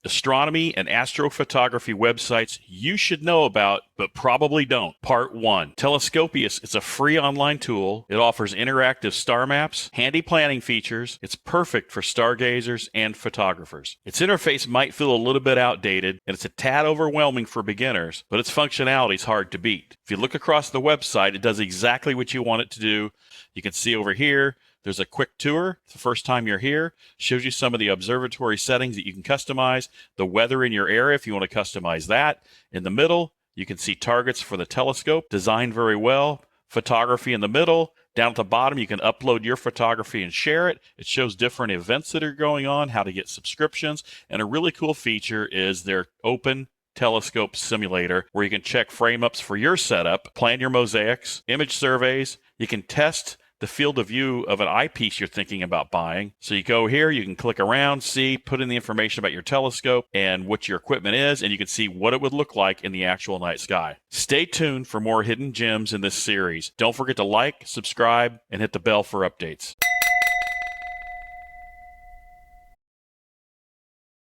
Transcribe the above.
Astronomy and Astrophotography websites you should know about, but probably don't. Part 1. Telescopius is a free online tool. It offers interactive star maps, handy planning features. It's perfect for stargazers and photographers. Its interface might feel a little bit outdated, and it's a tad overwhelming for beginners, but its functionality is hard to beat. If you look across the website, it does exactly what you want it to do. You can see over here, there's a quick tour. The first time you're here, shows you some of the observatory settings that you can customize, the weather in your area if you want to customize that. In the middle, you can see targets for the telescope, designed very well. Photography in the middle. Down at the bottom, you can upload your photography and share it. It shows different events that are going on, how to get subscriptions, and a really cool feature is their open telescope simulator where you can check frame ups for your setup, plan your mosaics, image surveys. You can test the field of view of an eyepiece you're thinking about buying. So you go here, you can click around, see, put in the information about your telescope and what your equipment is, and you can see what it would look like in the actual night sky. Stay tuned for more hidden gems in this series. Don't forget to like, subscribe, and hit the bell for updates.